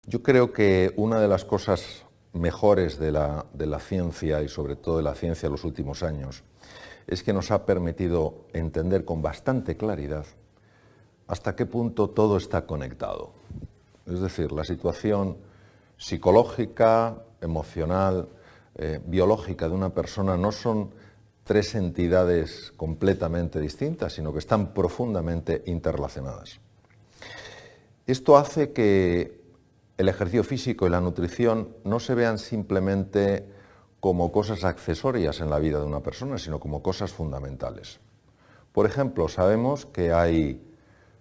Yo creo que una de las cosas mejores de la ciencia y sobre todo de la ciencia de los últimos años es que nos ha permitido entender con bastante claridad hasta qué punto todo está conectado. Es decir, la situación psicológica, emocional, biológica de una persona no son tres entidades completamente distintas, sino que están profundamente interrelacionadas. Esto hace que el ejercicio físico y la nutrición no se vean simplemente como cosas accesorias en la vida de una persona, sino como cosas fundamentales. Por ejemplo, sabemos que hay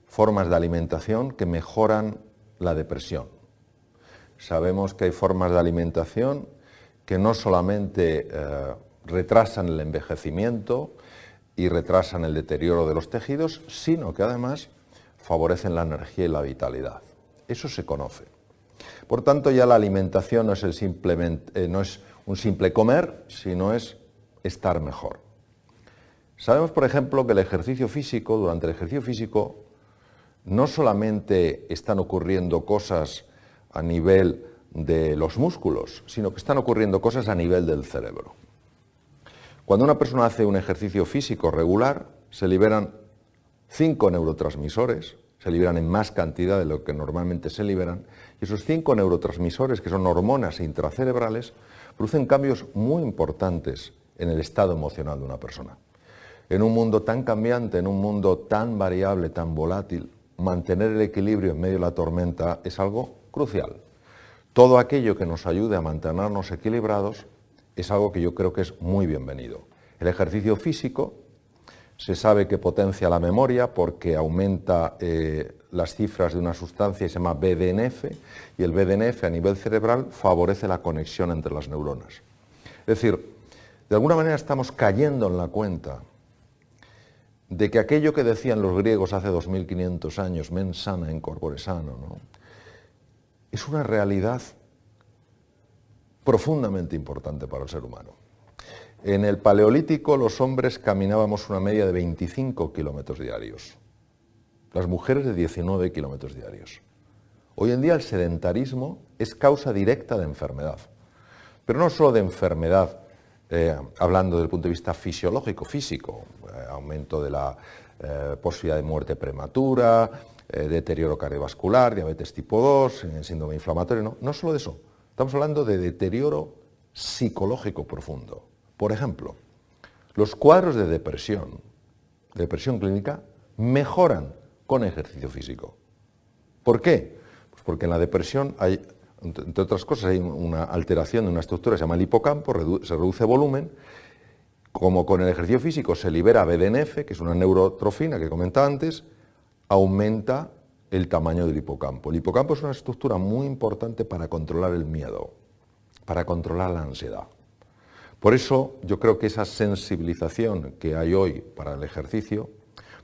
formas de alimentación que mejoran la depresión. Sabemos que hay formas de alimentación que no solamente retrasan el envejecimiento y retrasan el deterioro de los tejidos, sino que además favorecen la energía y la vitalidad. Eso se conoce. Por tanto, ya la alimentación no es un simple comer, sino es estar mejor. Sabemos, por ejemplo, que durante el ejercicio físico, no solamente están ocurriendo cosas a nivel de los músculos, sino que están ocurriendo cosas a nivel del cerebro. Cuando una persona hace un ejercicio físico regular, se liberan 5 neurotransmisores, se liberan en más cantidad de lo que normalmente se liberan, y esos 5 neurotransmisores, que son hormonas intracerebrales, producen cambios muy importantes en el estado emocional de una persona. En un mundo tan cambiante, en un mundo tan variable, tan volátil, mantener el equilibrio en medio de la tormenta es algo crucial. Todo aquello que nos ayude a mantenernos equilibrados es algo que yo creo que es muy bienvenido. El ejercicio físico se sabe que potencia la memoria porque aumenta las cifras de una sustancia que se llama BDNF, y el BDNF a nivel cerebral favorece la conexión entre las neuronas. Es decir, de alguna manera estamos cayendo en la cuenta de que aquello que decían los griegos hace 2500 años, mens sana in corpore sano, ¿no?, es una realidad profundamente importante para el ser humano. En el Paleolítico los hombres caminábamos una media de 25 kilómetros diarios, las mujeres de 19 kilómetros diarios. Hoy en día el sedentarismo es causa directa de enfermedad, pero no solo de enfermedad, hablando desde el punto de vista fisiológico, físico, aumento de la posibilidad de muerte prematura, deterioro cardiovascular, diabetes tipo 2, síndrome inflamatorio, no solo de eso, estamos hablando de deterioro psicológico profundo. Por ejemplo, los cuadros de depresión clínica, mejoran con ejercicio físico. ¿Por qué? Pues porque en la depresión hay, entre otras cosas, hay una alteración de una estructura que se llama el hipocampo, se reduce volumen. Como con el ejercicio físico se libera BDNF, que es una neurotrofina que comentaba antes, aumenta el tamaño del hipocampo. El hipocampo es una estructura muy importante para controlar el miedo, para controlar la ansiedad. Por eso yo creo que esa sensibilización que hay hoy para el ejercicio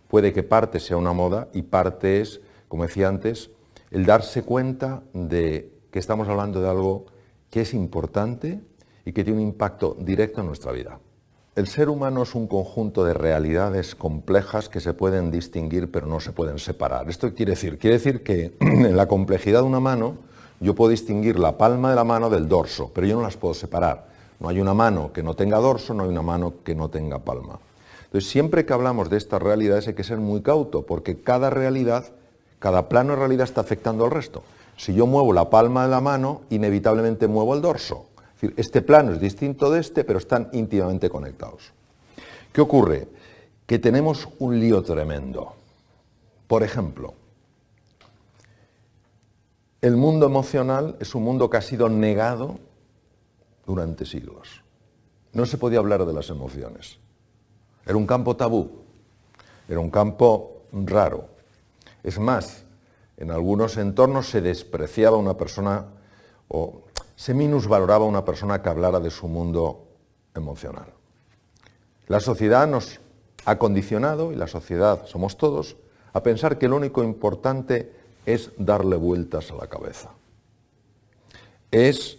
puede que parte sea una moda y parte es, como decía antes, el darse cuenta de que estamos hablando de algo que es importante y que tiene un impacto directo en nuestra vida. El ser humano es un conjunto de realidades complejas que se pueden distinguir pero no se pueden separar. ¿Esto qué quiere decir? Quiere decir que en la complejidad de una mano yo puedo distinguir la palma de la mano del dorso, pero yo no las puedo separar. No hay una mano que no tenga dorso, no hay una mano que no tenga palma. Entonces, siempre que hablamos de estas realidades hay que ser muy cauto, porque cada plano de realidad está afectando al resto. Si yo muevo la palma de la mano, inevitablemente muevo el dorso. Es decir, este plano es distinto de este, pero están íntimamente conectados. ¿Qué ocurre? Que tenemos un lío tremendo. Por ejemplo, el mundo emocional es un mundo que ha sido negado durante siglos. No se podía hablar de las emociones. Era un campo tabú, era un campo raro. Es más, en algunos entornos se despreciaba a una persona o se minusvaloraba a una persona que hablara de su mundo emocional. La sociedad nos ha condicionado, y la sociedad somos todos, a pensar que lo único importante es darle vueltas a la cabeza. Es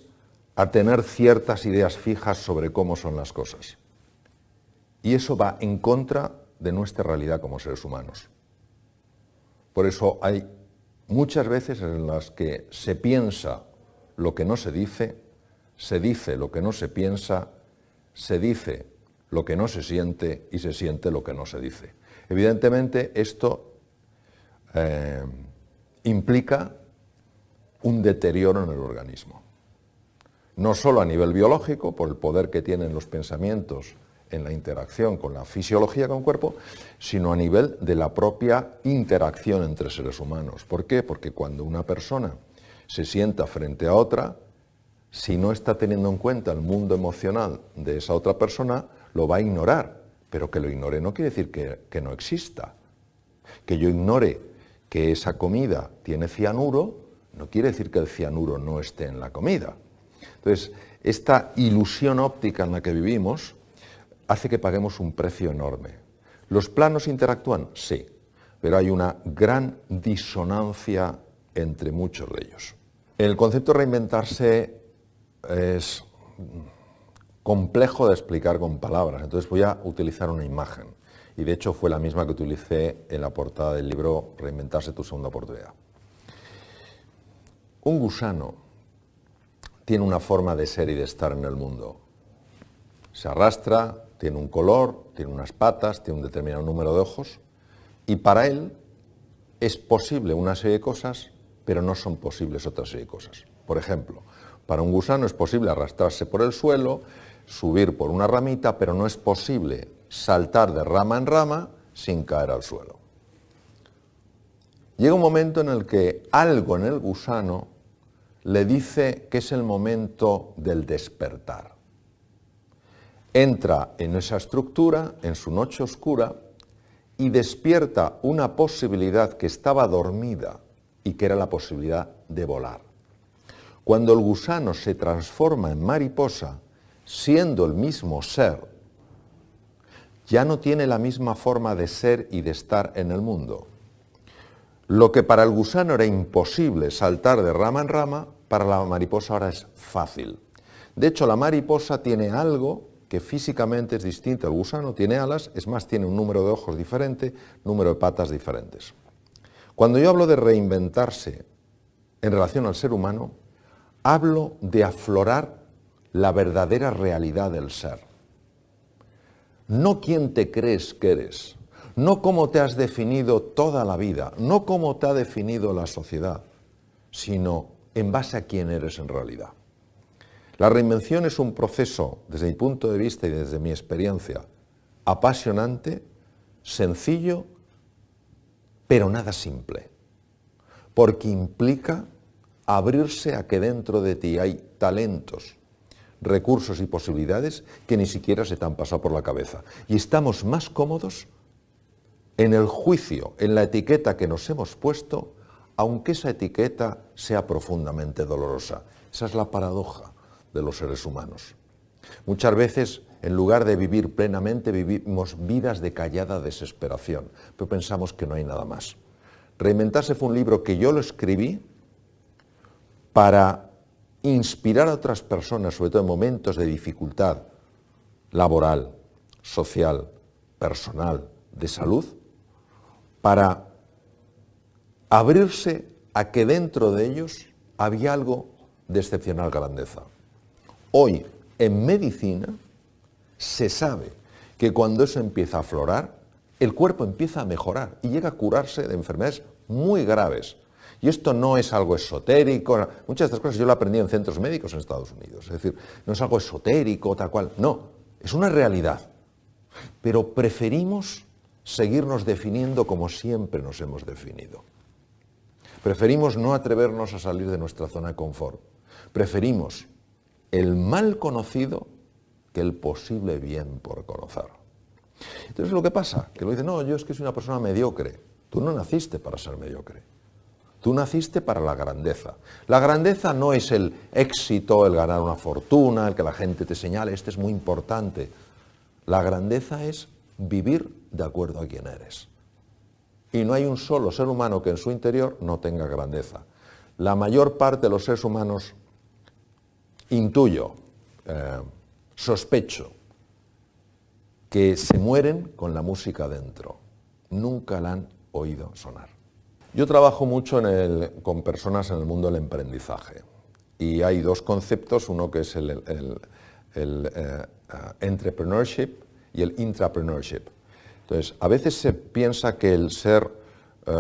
a tener ciertas ideas fijas sobre cómo son las cosas. Y eso va en contra de nuestra realidad como seres humanos. Por eso hay muchas veces en las que se piensa lo que no se dice lo que no se piensa, se dice lo que no se siente y se siente lo que no se dice. Evidentemente esto implica un deterioro en el organismo, no solo a nivel biológico, por el poder que tienen los pensamientos en la interacción con la fisiología con el cuerpo, sino a nivel de la propia interacción entre seres humanos. ¿Por qué? Porque cuando una persona se sienta frente a otra, si no está teniendo en cuenta el mundo emocional de esa otra persona, lo va a ignorar. Pero que lo ignore no quiere decir que no exista. Que yo ignore que esa comida tiene cianuro, no quiere decir que el cianuro no esté en la comida. Entonces, esta ilusión óptica en la que vivimos hace que paguemos un precio enorme. ¿Los planos interactúan? Sí, pero hay una gran disonancia entre muchos de ellos. El concepto de reinventarse es complejo de explicar con palabras, entonces voy a utilizar una imagen. Y de hecho fue la misma que utilicé en la portada del libro Reinventarse tu segunda oportunidad. Un gusano tiene una forma de ser y de estar en el mundo. Se arrastra, tiene un color, tiene unas patas, tiene un determinado número de ojos, y para él es posible una serie de cosas, pero no son posibles otra serie de cosas. Por ejemplo, para un gusano es posible arrastrarse por el suelo, subir por una ramita, pero no es posible saltar de rama en rama sin caer al suelo. Llega un momento en el que algo en el gusano le dice que es el momento del despertar. Entra en esa estructura, en su noche oscura, y despierta una posibilidad que estaba dormida y que era la posibilidad de volar. Cuando el gusano se transforma en mariposa, siendo el mismo ser, ya no tiene la misma forma de ser y de estar en el mundo. Lo que para el gusano era imposible, saltar de rama en rama, para la mariposa ahora es fácil. De hecho, la mariposa tiene algo que físicamente es distinto al gusano, tiene alas, es más, tiene un número de ojos diferente, número de patas diferentes. Cuando yo hablo de reinventarse en relación al ser humano, hablo de aflorar la verdadera realidad del ser. No quién te crees que eres, no cómo te has definido toda la vida, no cómo te ha definido la sociedad, sino en base a quién eres en realidad. La reinvención es un proceso, desde mi punto de vista y desde mi experiencia, apasionante, sencillo, pero nada simple, porque implica abrirse a que dentro de ti hay talentos, recursos y posibilidades que ni siquiera se te han pasado por la cabeza. Y estamos más cómodos en el juicio, en la etiqueta que nos hemos puesto, aunque esa etiqueta sea profundamente dolorosa. Esa es la paradoja de los seres humanos. Muchas veces, en lugar de vivir plenamente, vivimos vidas de callada desesperación, pero pensamos que no hay nada más. Reinventarse fue un libro que yo lo escribí para inspirar a otras personas, sobre todo en momentos de dificultad laboral, social, personal, de salud, para abrirse a que dentro de ellos había algo de excepcional grandeza. Hoy, en medicina, se sabe que cuando eso empieza a aflorar, el cuerpo empieza a mejorar y llega a curarse de enfermedades muy graves. Y esto no es algo esotérico, muchas de estas cosas yo lo aprendí en centros médicos en Estados Unidos, es decir, no es algo esotérico, tal cual, no, es una realidad. Pero preferimos seguirnos definiendo como siempre nos hemos definido. Preferimos no atrevernos a salir de nuestra zona de confort. Preferimos el mal conocido que el posible bien por conocer. Entonces lo que pasa, que lo dice, no, yo es que soy una persona mediocre. Tú no naciste para ser mediocre. Tú naciste para la grandeza. La grandeza no es el éxito, el ganar una fortuna, el que la gente te señale, este es muy importante. La grandeza es vivir de acuerdo a quién eres. Y no hay un solo ser humano que en su interior no tenga grandeza. La mayor parte de los seres humanos, intuyo, sospecho, que se mueren con la música dentro. Nunca la han oído sonar. Yo trabajo mucho con personas en el mundo del emprendizaje y hay dos conceptos, uno que es el entrepreneurship y el intrapreneurship. Entonces, a veces se piensa que el ser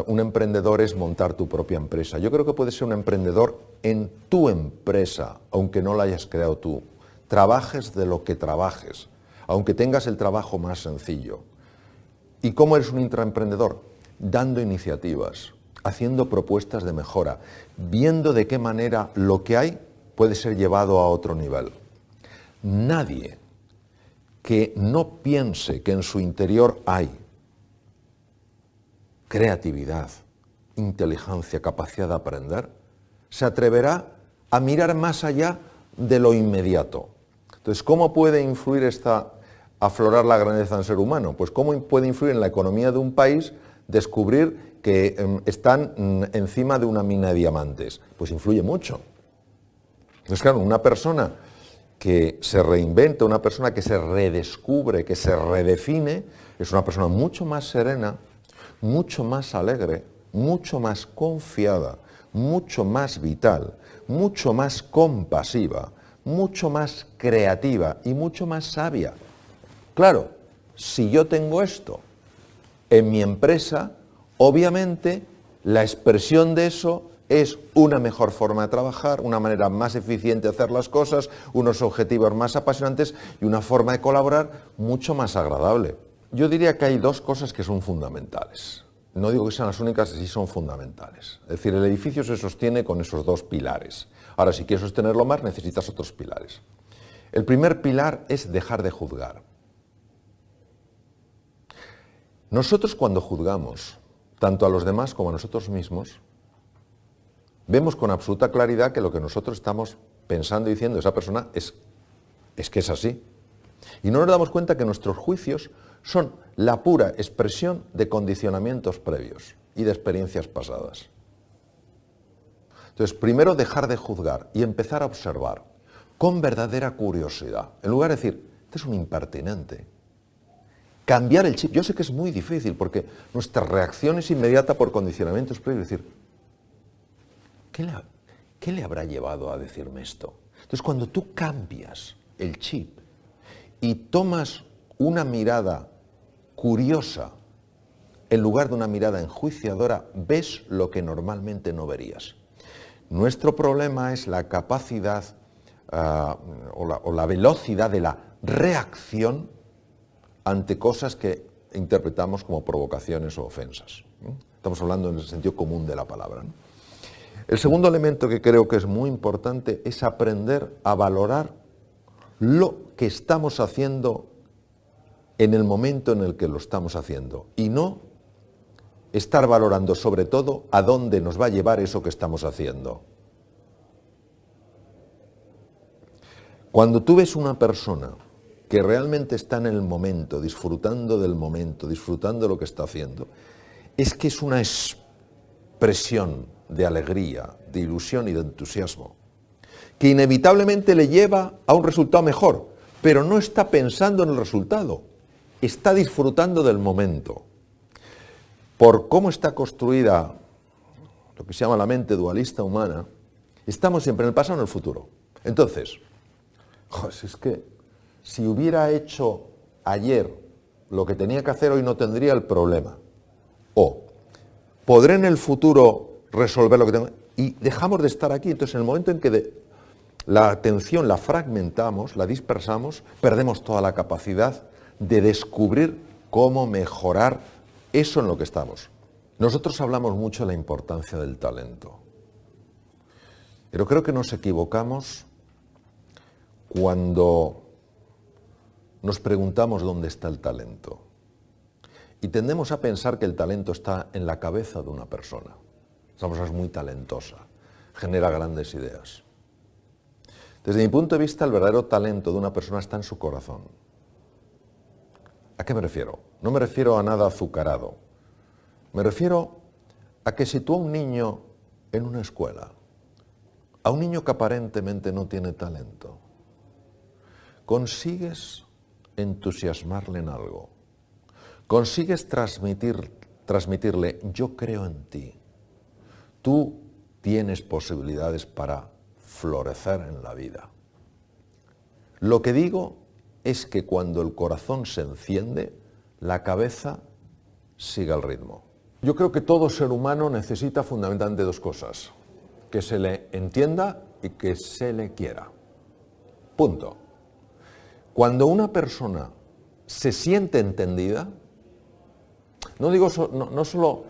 un emprendedor es montar tu propia empresa. Yo creo que puedes ser un emprendedor en tu empresa, aunque no la hayas creado tú. Trabajes de lo que trabajes, aunque tengas el trabajo más sencillo. ¿Y cómo eres un intraemprendedor? Dando iniciativas, haciendo propuestas de mejora, viendo de qué manera lo que hay puede ser llevado a otro nivel. Nadie que no piense que en su interior hay creatividad, inteligencia, capacidad de aprender, se atreverá a mirar más allá de lo inmediato. Entonces, ¿cómo puede influir aflorar la grandeza del ser humano? Pues ¿cómo puede influir en la economía de un país descubrir que están encima de una mina de diamantes? Pues influye mucho. Entonces, claro, una persona que se reinventa, una persona que se redescubre, que se redefine, es una persona mucho más serena, mucho más alegre, mucho más confiada, mucho más vital, mucho más compasiva, mucho más creativa y mucho más sabia. Claro, si yo tengo esto en mi empresa, obviamente la expresión de eso es una mejor forma de trabajar, una manera más eficiente de hacer las cosas, unos objetivos más apasionantes y una forma de colaborar mucho más agradable. Yo diría que hay dos cosas que son fundamentales. No digo que sean las únicas, sí son fundamentales. Es decir, el edificio se sostiene con esos dos pilares. Ahora, si quieres sostenerlo más, necesitas otros pilares. El primer pilar es dejar de juzgar. Nosotros cuando juzgamos, tanto a los demás como a nosotros mismos, vemos con absoluta claridad que lo que nosotros estamos pensando y diciendo de esa persona es que es así. Y no nos damos cuenta que nuestros juicios son la pura expresión de condicionamientos previos y de experiencias pasadas. Entonces, primero dejar de juzgar y empezar a observar con verdadera curiosidad. En lugar de decir, este es un impertinente. Cambiar el chip. Yo sé que es muy difícil porque nuestra reacción es inmediata por condicionamientos previos. Es decir, ¿qué le habrá llevado a decirme esto? Entonces, cuando tú cambias el chip y tomas una mirada curiosa en lugar de una mirada enjuiciadora, ves lo que normalmente no verías. Nuestro problema es la capacidad o la velocidad de la reacción ante cosas que interpretamos como provocaciones o ofensas. Estamos hablando en el sentido común de la palabra, ¿no? El segundo elemento que creo que es muy importante es aprender a valorar lo que estamos haciendo en el momento en el que lo estamos haciendo y no estar valorando sobre todo a dónde nos va a llevar eso que estamos haciendo. Cuando tú ves una persona que realmente está en el momento, disfrutando del momento, disfrutando de lo que está haciendo, es que es una expresión de alegría, de ilusión y de entusiasmo, que inevitablemente le lleva a un resultado mejor, pero no está pensando en el resultado, está disfrutando del momento. Por cómo está construida lo que se llama la mente dualista humana, estamos siempre en el pasado o en el futuro. Entonces, es que si hubiera hecho ayer lo que tenía que hacer hoy no tendría el problema. O podré en el futuro resolver lo que tengo. Y dejamos de estar aquí. Entonces, en el momento en que la atención la fragmentamos, la dispersamos, perdemos toda la capacidad de descubrir cómo mejorar eso en lo que estamos. Nosotros hablamos mucho de la importancia del talento. Pero creo que nos equivocamos cuando nos preguntamos dónde está el talento. Y tendemos a pensar que el talento está en la cabeza de una persona. Esa persona es muy talentosa, genera grandes ideas. Desde mi punto de vista, el verdadero talento de una persona está en su corazón. ¿A qué me refiero? No me refiero a nada azucarado. Me refiero a que si tú a un niño en una escuela, a un niño que aparentemente no tiene talento, consigues entusiasmarle en algo, consigues transmitirle, yo creo en ti, tú tienes posibilidades para florecer en la vida. Lo que digo es que cuando el corazón se enciende, la cabeza sigue el ritmo. Yo creo que todo ser humano necesita fundamentalmente dos cosas: que se le entienda y que se le quiera. Punto. Cuando una persona se siente entendida, no digo no solo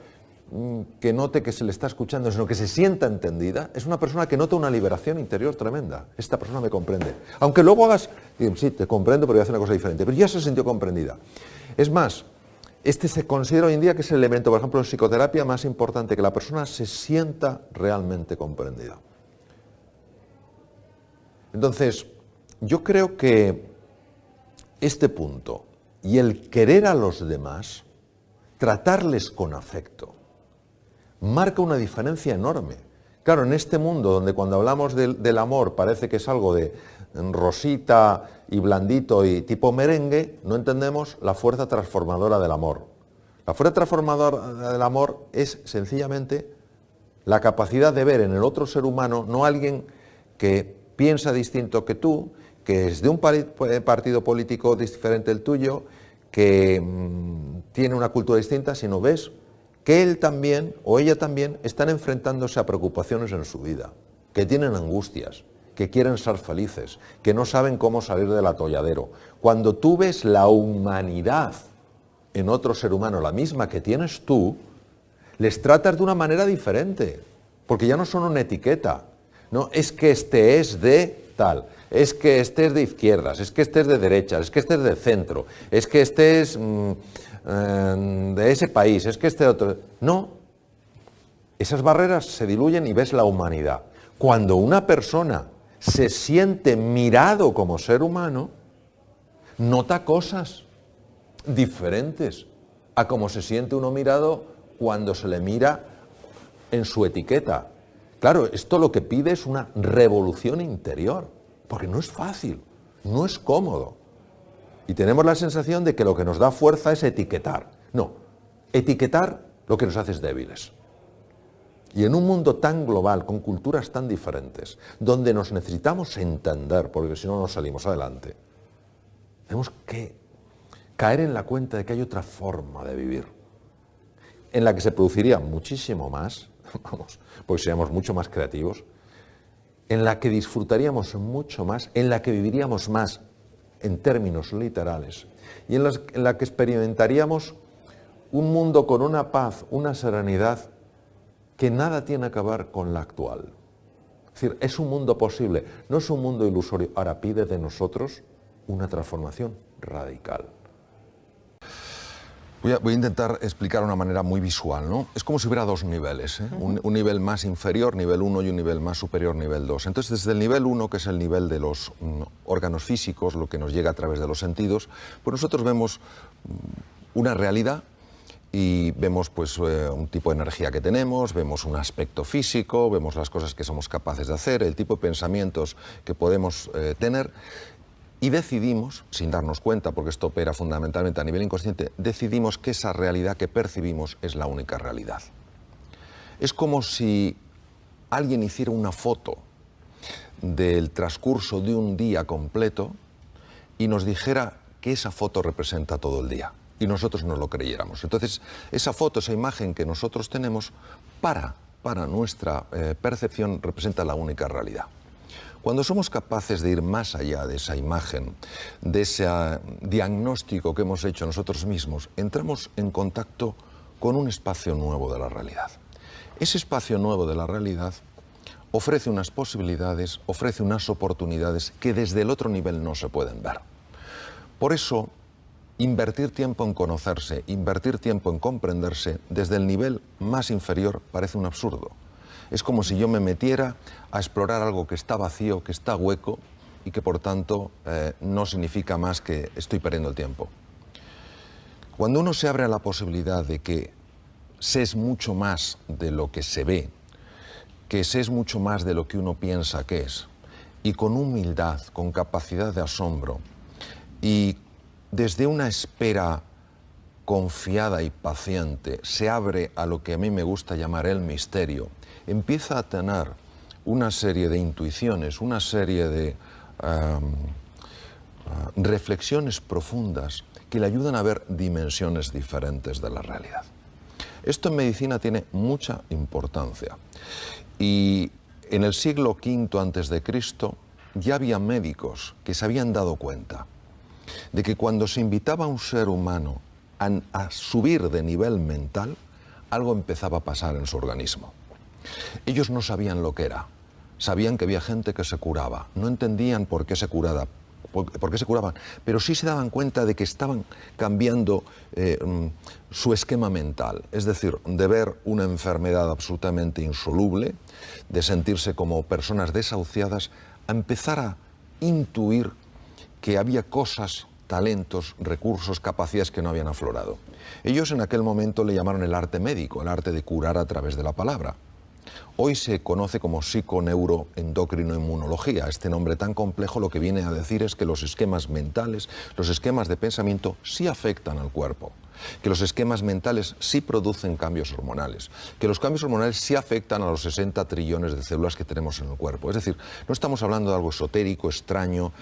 que note que se le está escuchando, sino que se sienta entendida, es una persona que nota una liberación interior tremenda. Esta persona me comprende. Aunque luego hagas, sí, te comprendo, pero voy a hacer una cosa diferente, pero ya se sintió comprendida. Es más, este se considera hoy en día que es el elemento, por ejemplo, en psicoterapia más importante, que la persona se sienta realmente comprendida. Entonces, yo creo que este punto y el querer a los demás, tratarles con afecto, marca una diferencia enorme. Claro, en este mundo donde cuando hablamos del amor parece que es algo de rosita y blandito y tipo merengue, no entendemos la fuerza transformadora del amor. La fuerza transformadora del amor es sencillamente la capacidad de ver en el otro ser humano no alguien que piensa distinto que tú, que es de un partido político diferente del tuyo, que tiene una cultura distinta, sino ves que él también o ella también están enfrentándose a preocupaciones en su vida, que tienen angustias, que quieren ser felices, que no saben cómo salir del atolladero. Cuando tú ves la humanidad en otro ser humano, la misma que tienes tú, les tratas de una manera diferente, porque ya no son una etiqueta. No, es que este es de tal, es que este es de izquierdas, es que este es de derechas, es que este es de centro, es que este es de ese país, es que este otro... No, esas barreras se diluyen y ves la humanidad. Cuando una persona se siente mirado como ser humano, nota cosas diferentes a como se siente uno mirado cuando se le mira en su etiqueta. Claro, esto lo que pide es una revolución interior, porque no es fácil, no es cómodo. Y tenemos la sensación de que lo que nos da fuerza es etiquetar. No, etiquetar lo que nos hace es débiles. Y en un mundo tan global, con culturas tan diferentes, donde nos necesitamos entender, porque si no, no salimos adelante, tenemos que caer en la cuenta de que hay otra forma de vivir, en la que se produciría muchísimo más, porque seríamos mucho más creativos, en la que disfrutaríamos mucho más, en la que viviríamos más en términos literales, y en la que experimentaríamos un mundo con una paz, una serenidad que nada tiene que ver con la actual. Es decir, es un mundo posible, no es un mundo ilusorio. Ahora pide de nosotros una transformación radical. Voy a intentar explicar de una manera muy visual, ¿no? Es como si hubiera dos niveles, ¿eh? Un nivel más inferior, nivel 1, y un nivel más superior, nivel 2. Entonces, desde el nivel 1, que es el nivel de los órganos físicos, lo que nos llega a través de los sentidos, pues nosotros vemos una realidad y vemos pues un tipo de energía que tenemos, vemos un aspecto físico, vemos las cosas que somos capaces de hacer, el tipo de pensamientos que podemos tener. Y decidimos, sin darnos cuenta, porque esto opera fundamentalmente a nivel inconsciente, decidimos que esa realidad que percibimos es la única realidad. Es como si alguien hiciera una foto del transcurso de un día completo y nos dijera que esa foto representa todo el día, y nosotros no lo creyéramos. Entonces, esa foto, esa imagen que nosotros tenemos, para nuestra percepción, representa la única realidad. Cuando somos capaces de ir más allá de esa imagen, de ese diagnóstico que hemos hecho nosotros mismos, entramos en contacto con un espacio nuevo de la realidad. Ese espacio nuevo de la realidad ofrece unas posibilidades, ofrece unas oportunidades que desde el otro nivel no se pueden ver. Por eso, invertir tiempo en conocerse, invertir tiempo en comprenderse, desde el nivel más inferior parece un absurdo. Es como si yo me metiera a explorar algo que está vacío, que está hueco y que por tanto no significa más que estoy perdiendo el tiempo. Cuando uno se abre a la posibilidad de que se es mucho más de lo que se ve, que se es mucho más de lo que uno piensa que es, y con humildad, con capacidad de asombro y desde una espera confiada y paciente se abre a lo que a mí me gusta llamar el misterio, empieza a tener una serie de intuiciones, una serie de reflexiones profundas que le ayudan a ver dimensiones diferentes de la realidad. Esto en medicina tiene mucha importancia. Y en el siglo V a.C. ya había médicos que se habían dado cuenta de que cuando se invitaba a un ser humano a subir de nivel mental, algo empezaba a pasar en su organismo. Ellos no sabían lo que era, sabían que había gente que se curaba, no entendían por qué se curaban, pero sí se daban cuenta de que estaban cambiando su esquema mental, es decir, de ver una enfermedad absolutamente insoluble, de sentirse como personas desahuciadas, a empezar a intuir que había cosas, talentos, recursos, capacidades que no habían aflorado. Ellos en aquel momento le llamaron el arte médico, el arte de curar a través de la palabra. Hoy se conoce como psiconeuroendocrinoinmunología. Este nombre tan complejo lo que viene a decir es que los esquemas mentales, los esquemas de pensamiento sí afectan al cuerpo, que los esquemas mentales sí producen cambios hormonales, que los cambios hormonales sí afectan a los 60 trillones de células que tenemos en el cuerpo. Es decir, no estamos hablando de algo esotérico, extraño,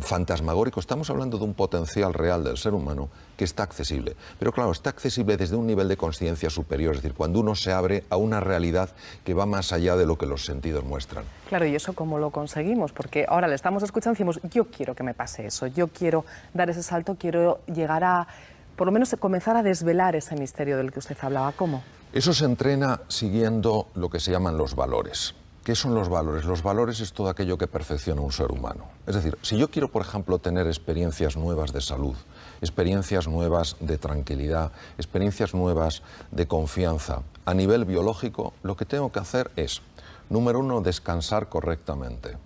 fantasmagórico, estamos hablando de un potencial real del ser humano que está accesible. Pero claro, está accesible desde un nivel de conciencia superior, es decir, cuando uno se abre a una realidad que va más allá de lo que los sentidos muestran. Claro, ¿y eso cómo lo conseguimos? Porque ahora le estamos escuchando y decimos, yo quiero que me pase eso, yo quiero dar ese salto, quiero llegar a, por lo menos, comenzar a desvelar ese misterio del que usted hablaba. ¿Cómo? Eso se entrena siguiendo lo que se llaman los valores. ¿Qué son los valores? Los valores es todo aquello que perfecciona un ser humano. Es decir, si yo quiero, por ejemplo, tener experiencias nuevas de salud, experiencias nuevas de tranquilidad, experiencias nuevas de confianza, a nivel biológico, lo que tengo que hacer es, número 1, descansar correctamente.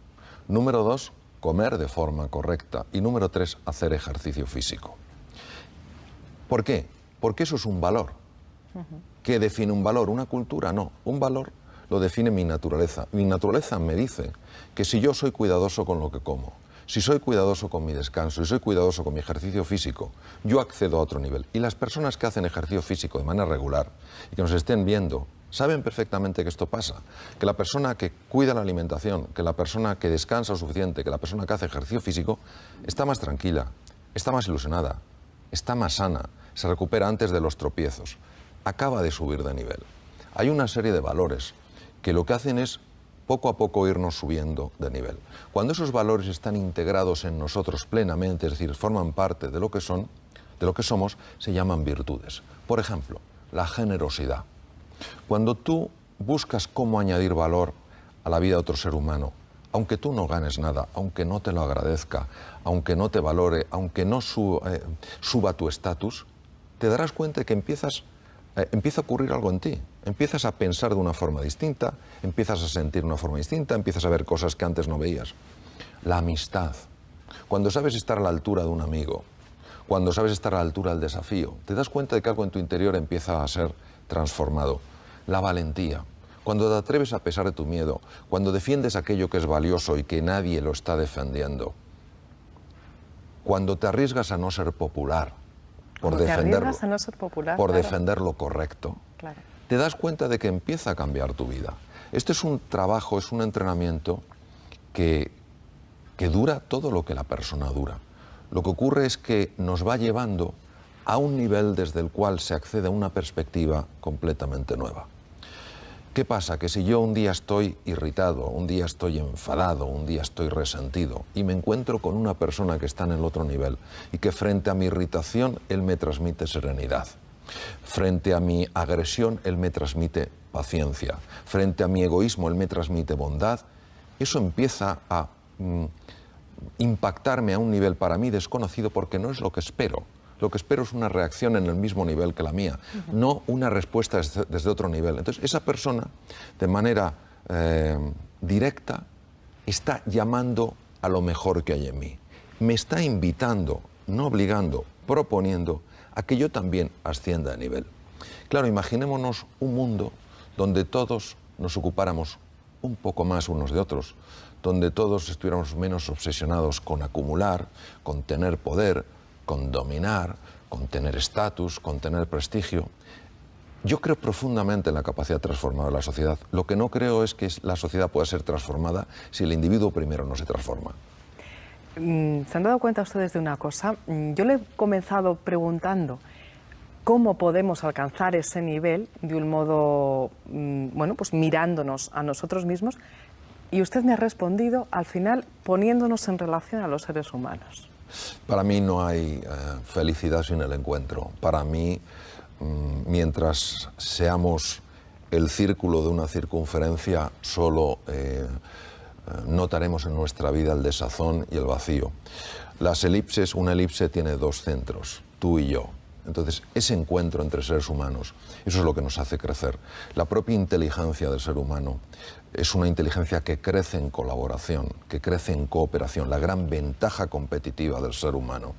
Número 2, comer de forma correcta. Y número 3, hacer ejercicio físico. ¿Por qué? Porque eso es un valor. ¿Qué define un valor? ¿Una cultura? No, un valor lo define mi naturaleza. Mi naturaleza me dice que si yo soy cuidadoso con lo que como, si soy cuidadoso con mi descanso, si soy cuidadoso con mi ejercicio físico, yo accedo a otro nivel. Y las personas que hacen ejercicio físico de manera regular y que nos estén viendo, saben perfectamente que esto pasa, que la persona que cuida la alimentación, que la persona que descansa lo suficiente, que la persona que hace ejercicio físico, está más tranquila, está más ilusionada, está más sana, se recupera antes de los tropiezos, acaba de subir de nivel. Hay una serie de valores que lo que hacen es poco a poco irnos subiendo de nivel. Cuando esos valores están integrados en nosotros plenamente, es decir, forman parte de lo que son, de lo que somos, se llaman virtudes. Por ejemplo, la generosidad. Cuando tú buscas cómo añadir valor a la vida de otro ser humano, aunque tú no ganes nada, aunque no te lo agradezca, aunque no te valore, aunque no suba tu estatus, te darás cuenta de que empieza a ocurrir algo en ti. Empiezas a pensar de una forma distinta, empiezas a sentir de una forma distinta, empiezas a ver cosas que antes no veías. La amistad. Cuando sabes estar a la altura de un amigo, cuando sabes estar a la altura del desafío, te das cuenta de que algo en tu interior empieza a ser transformado. La valentía. Cuando te atreves a pesar de tu miedo, cuando defiendes aquello que es valioso y que nadie lo está defendiendo. Cuando te arriesgas a no ser popular, por defender lo correcto, claro, te das cuenta de que empieza a cambiar tu vida. Este es un trabajo, es un entrenamiento que dura todo lo que la persona dura. Lo que ocurre es que nos va llevando a un nivel desde el cual se accede a una perspectiva completamente nueva. ¿Qué pasa? Que si yo un día estoy irritado, un día estoy enfadado, un día estoy resentido y me encuentro con una persona que está en el otro nivel y que frente a mi irritación él me transmite serenidad, frente a mi agresión él me transmite paciencia, frente a mi egoísmo él me transmite bondad, eso empieza a impactarme a un nivel para mí desconocido porque no es lo que espero. Lo que espero es una reacción en el mismo nivel que la mía, no una respuesta desde otro nivel. Entonces, esa persona, de manera directa, está llamando a lo mejor que hay en mí. Me está invitando, no obligando, proponiendo a que yo también ascienda de nivel. Claro, imaginémonos un mundo donde todos nos ocupáramos un poco más unos de otros, donde todos estuviéramos menos obsesionados con acumular, con tener poder, con dominar, con tener estatus, con tener prestigio. Yo creo profundamente en la capacidad de transformar la sociedad. Lo que no creo es que la sociedad pueda ser transformada si el individuo primero no se transforma. ¿Se han dado cuenta ustedes de una cosa? Yo le he comenzado preguntando cómo podemos alcanzar ese nivel de un modo, bueno, pues mirándonos a nosotros mismos, y usted me ha respondido al final poniéndonos en relación a los seres humanos. Para mí no hay felicidad sin el encuentro. Para mí, mientras seamos el círculo de una circunferencia, solo notaremos en nuestra vida el desazón y el vacío. Las elipses, una elipse tiene dos centros, tú y yo. Entonces, ese encuentro entre seres humanos, eso es lo que nos hace crecer. La propia inteligencia del ser humano es una inteligencia que crece en colaboración, que crece en cooperación. La gran ventaja competitiva del ser humano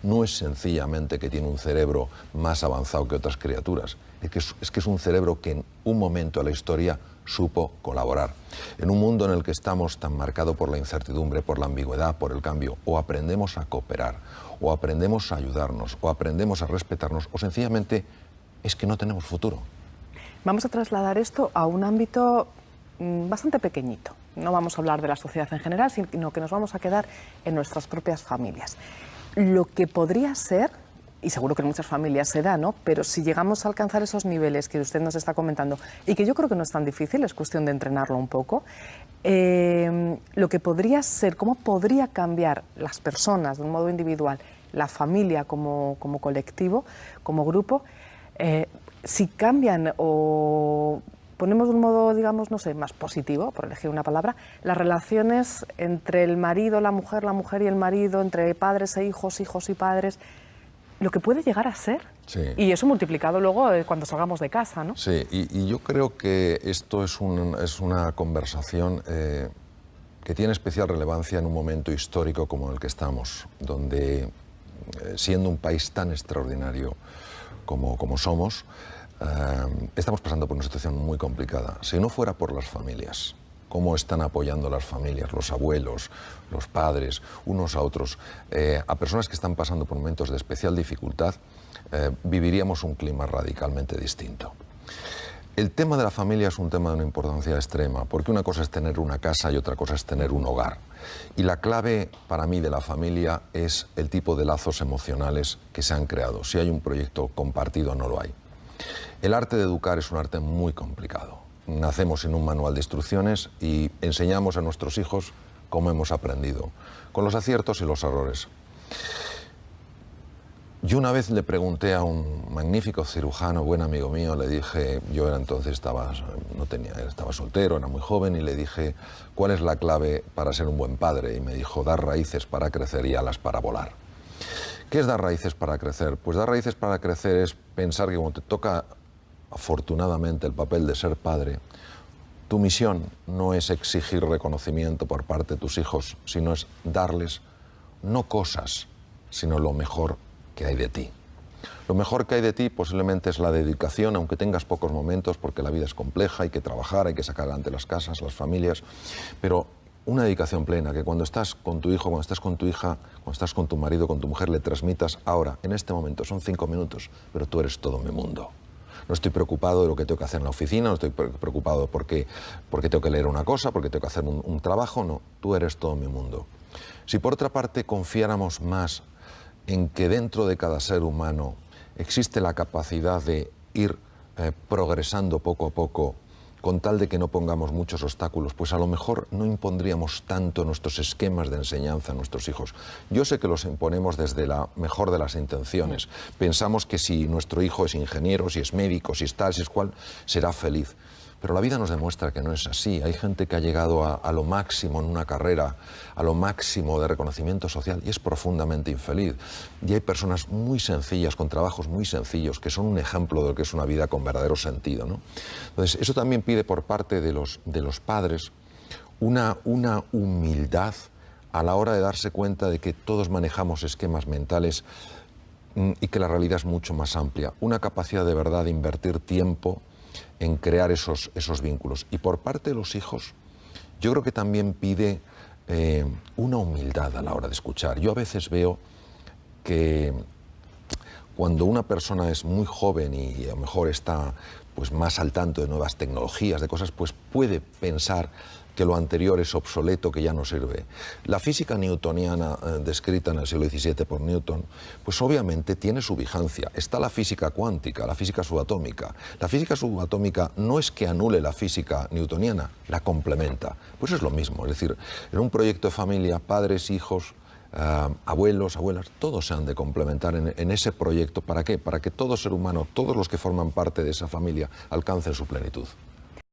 no es sencillamente que tiene un cerebro más avanzado que otras criaturas, es que es un cerebro que en un momento de la historia supo colaborar. En un mundo en el que estamos tan marcado por la incertidumbre, por la ambigüedad, por el cambio, o aprendemos a cooperar, o aprendemos a ayudarnos, o aprendemos a respetarnos, o sencillamente es que no tenemos futuro. Vamos a trasladar esto a un ámbito bastante pequeñito. No vamos a hablar de la sociedad en general, sino que nos vamos a quedar en nuestras propias familias. Lo que podría ser, y seguro que en muchas familias se da, ¿no? Pero si llegamos a alcanzar esos niveles que usted nos está comentando, y que yo creo que no es tan difícil, es cuestión de entrenarlo un poco, lo que podría ser, cómo podría cambiar las personas de un modo individual, la familia como colectivo, como grupo, si cambian o ponemos de un modo, digamos, no sé, más positivo, por elegir una palabra, las relaciones entre el marido, la mujer y el marido, entre padres e hijos, hijos y padres, lo que puede llegar a ser. Sí. Y eso multiplicado luego cuando salgamos de casa, ¿no? Sí, y yo creo que esto es una conversación que tiene especial relevancia en un momento histórico como el que estamos, donde siendo un país tan extraordinario como somos, estamos pasando por una situación muy complicada. Si no fuera por las familias, cómo están apoyando las familias, los abuelos, los padres, unos a otros, a personas que están pasando por momentos de especial dificultad, viviríamos un clima radicalmente distinto. El tema de la familia es un tema de una importancia extrema, porque una cosa es tener una casa y otra cosa es tener un hogar. Y la clave para mí de la familia es el tipo de lazos emocionales que se han creado. Si hay un proyecto compartido, no lo hay. El arte de educar es un arte muy complicado. Nacemos sin un manual de instrucciones y enseñamos a nuestros hijos cómo hemos aprendido, con los aciertos y los errores. Yo una vez le pregunté a un magnífico cirujano, buen amigo mío, le dije, yo era entonces estaba soltero, era muy joven, y le dije, ¿cuál es la clave para ser un buen padre? Y me dijo, dar raíces para crecer y alas para volar. ¿Qué es dar raíces para crecer? Pues dar raíces para crecer es pensar que como te toca afortunadamente el papel de ser padre, tu misión no es exigir reconocimiento por parte de tus hijos, sino es darles no cosas, sino lo mejor que hay de ti. Lo mejor que hay de ti posiblemente es la dedicación, aunque tengas pocos momentos, porque la vida es compleja, hay que trabajar, hay que sacar adelante las casas, las familias, pero una dedicación plena, que cuando estás con tu hijo, cuando estás con tu hija, cuando estás con tu marido, con tu mujer, le transmitas ahora, en este momento, son 5 minutos, pero tú eres todo mi mundo. No estoy preocupado de lo que tengo que hacer en la oficina, no estoy preocupado porque tengo que leer una cosa, porque tengo que hacer un trabajo, no, tú eres todo mi mundo. Si por otra parte confiáramos más en que dentro de cada ser humano existe la capacidad de ir progresando poco a poco, con tal de que no pongamos muchos obstáculos, pues a lo mejor no impondríamos tanto nuestros esquemas de enseñanza a nuestros hijos. Yo sé que los imponemos desde la mejor de las intenciones. Pensamos que si nuestro hijo es ingeniero, si es médico, si es tal, si es cual, será feliz. Pero la vida nos demuestra que no es así. Hay gente que ha llegado a lo máximo en una carrera, a lo máximo de reconocimiento social y es profundamente infeliz. Y hay personas muy sencillas, con trabajos muy sencillos, que son un ejemplo de lo que es una vida con verdadero sentido, ¿no? Entonces, eso también pide por parte de los padres una humildad a la hora de darse cuenta de que todos manejamos esquemas mentales y que la realidad es mucho más amplia. Una capacidad de verdad de invertir tiempo en crear esos vínculos. Y por parte de los hijos, yo creo que también pide una humildad a la hora de escuchar. Yo a veces veo que cuando una persona es muy joven y a lo mejor está pues, más al tanto de nuevas tecnologías, de cosas, pues puede pensar que lo anterior es obsoleto, que ya no sirve. La física newtoniana, descrita en el siglo XVII por Newton, pues obviamente tiene su vigencia. Está la física cuántica, la física subatómica. La física subatómica no es que anule la física newtoniana, la complementa. Pues es lo mismo, es decir, en un proyecto de familia, padres, hijos, abuelos, abuelas, todos se han de complementar en ese proyecto. ¿Para qué? Para que todo ser humano, todos los que forman parte de esa familia, alcancen su plenitud.